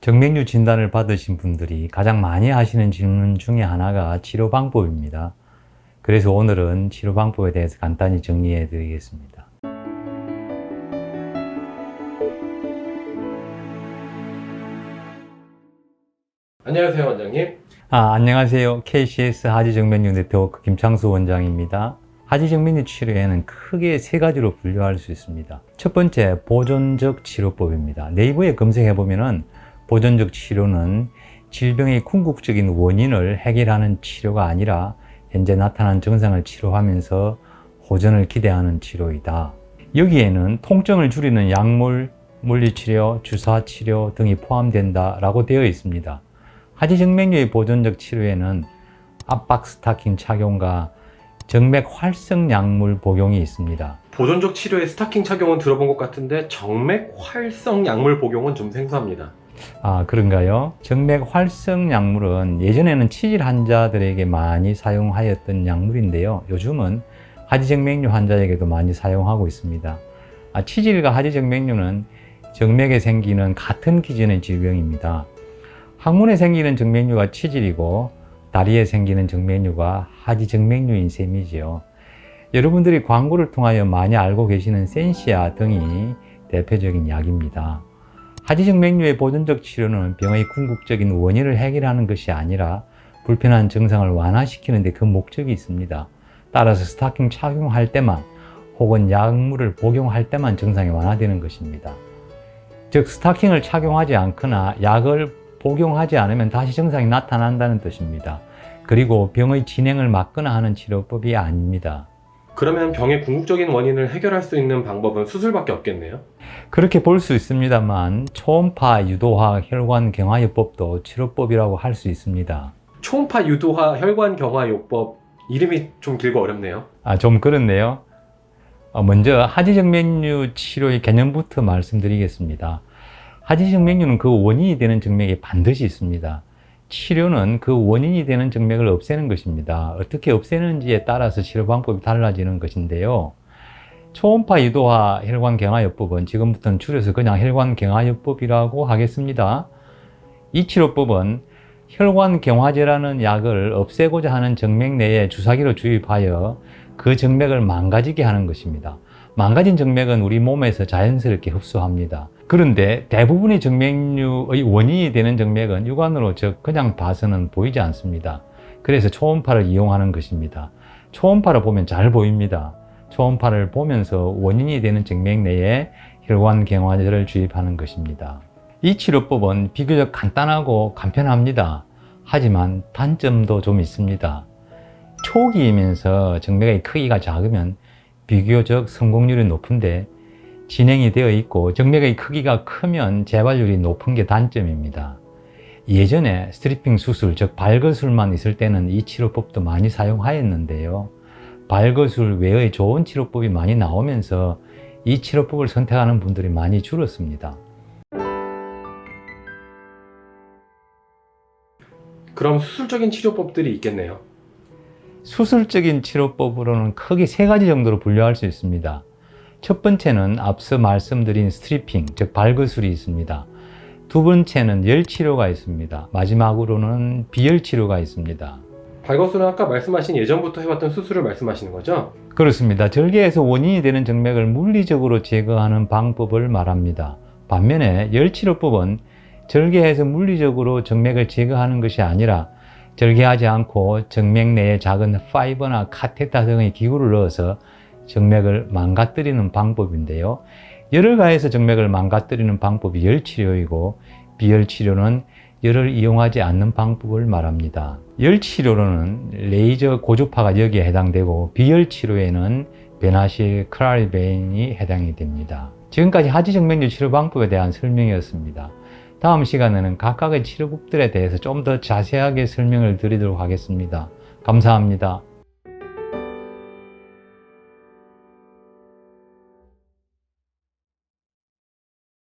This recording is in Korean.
정맥류 진단을 받으신 분들이 가장 많이 하시는 질문 중에 하나가 치료 방법입니다. 그래서 오늘은 치료 방법에 대해서 간단히 정리해 드리겠습니다. 안녕하세요, 원장님. 안녕하세요. KCS 하지정맥류 네트워크 김창수 원장입니다. 하지정맥류 치료에는 크게 세 가지로 분류할 수 있습니다. 첫 번째, 보존적 치료법입니다. 네이버에 검색해 보면은 보존적 치료는 질병의 궁극적인 원인을 해결하는 치료가 아니라 현재 나타난 증상을 치료하면서 호전을 기대하는 치료이다. 여기에는 통증을 줄이는 약물, 물리치료, 주사치료 등이 포함된다라고 되어 있습니다. 하지정맥류의 보존적 치료에는 압박 스타킹 착용과 정맥 활성 약물 복용이 있습니다. 보존적 치료에 스타킹 착용은 들어본 것 같은데 정맥 활성 약물 복용은 좀 생소합니다. 그런가요? 정맥 활성 약물은 예전에는 치질 환자들에게 많이 사용하였던 약물인데요. 요즘은 하지정맥류 환자에게도 많이 사용하고 있습니다. 치질과 하지정맥류는 정맥에 생기는 같은 기전의 질병입니다. 항문에 생기는 정맥류가 치질이고 다리에 생기는 정맥류가 하지정맥류인 셈이지요. 여러분들이 광고를 통하여 많이 알고 계시는 센시아 등이 대표적인 약입니다. 하지정맥류의 보존적 치료는 병의 궁극적인 원인을 해결하는 것이 아니라 불편한 증상을 완화시키는 데 그 목적이 있습니다. 따라서 스타킹 착용할 때만 혹은 약물을 복용할 때만 증상이 완화되는 것입니다. 즉 스타킹을 착용하지 않거나 약을 복용하지 않으면 다시 증상이 나타난다는 뜻입니다. 그리고 병의 진행을 막거나 하는 치료법이 아닙니다. 그러면 병의 궁극적인 원인을 해결할 수 있는 방법은 수술밖에 없겠네요? 그렇게 볼 수 있습니다만 초음파 유도화 혈관 경화요법도 치료법이라고 할 수 있습니다. 초음파 유도화 혈관 경화요법, 이름이 좀 길고 어렵네요. 좀 그렇네요. 먼저 하지정맥류 치료의 개념부터 말씀드리겠습니다. 하지정맥류는 그 원인이 되는 정맥이 반드시 있습니다. 치료는 그 원인이 되는 정맥을 없애는 것입니다. 어떻게 없애는지에 따라서 치료 방법이 달라지는 것인데요. 초음파 유도화 혈관 경화요법은 지금부터는 줄여서 그냥 혈관 경화요법이라고 하겠습니다. 이 치료법은 혈관 경화제라는 약을 없애고자 하는 정맥 내에 주사기로 주입하여 그 정맥을 망가지게 하는 것입니다. 망가진 정맥은 우리 몸에서 자연스럽게 흡수합니다. 그런데 대부분의 정맥류의 원인이 되는 정맥은 육안으로 즉 그냥 봐서는 보이지 않습니다. 그래서 초음파를 이용하는 것입니다. 초음파를 보면 잘 보입니다. 초음파를 보면서 원인이 되는 정맥 내에 혈관 경화제를 주입하는 것입니다. 이 치료법은 비교적 간단하고 간편합니다. 하지만 단점도 좀 있습니다. 초기이면서 정맥의 크기가 작으면 비교적 성공률이 높은데 진행이 되어 있고 정맥의 크기가 크면 재발률이 높은 게 단점입니다. 예전에 스트리핑 수술, 즉 발거술만 있을 때는 이 치료법도 많이 사용하였는데요. 발거술 외의 좋은 치료법이 많이 나오면서 이 치료법을 선택하는 분들이 많이 줄었습니다. 그럼 수술적인 치료법들이 있겠네요? 수술적인 치료법으로는 크게 세 가지 정도로 분류할 수 있습니다. 첫 번째는 앞서 말씀드린 스트리핑, 즉 발거술이 있습니다. 두 번째는 열치료가 있습니다. 마지막으로는 비열치료가 있습니다. 발거술은 아까 말씀하신 예전부터 해왔던 수술을 말씀하시는 거죠? 그렇습니다. 절개에서 원인이 되는 정맥을 물리적으로 제거하는 방법을 말합니다. 반면에 열치료법은 절개해서 물리적으로 정맥을 제거하는 것이 아니라 절개하지 않고 정맥 내에 작은 파이버나 카테터 등의 기구를 넣어서 정맥을 망가뜨리는 방법인데요. 열을 가해서 정맥을 망가뜨리는 방법이 열치료이고 비열치료는 열을 이용하지 않는 방법을 말합니다. 열치료로는 레이저 고주파가 여기에 해당되고 비열치료에는 베나실 클라리베인이 해당이 됩니다. 지금까지 하지정맥류 치료 방법에 대한 설명이었습니다. 다음 시간에는 각각의 치료법들에 대해서 좀 더 자세하게 설명을 드리도록 하겠습니다. 감사합니다.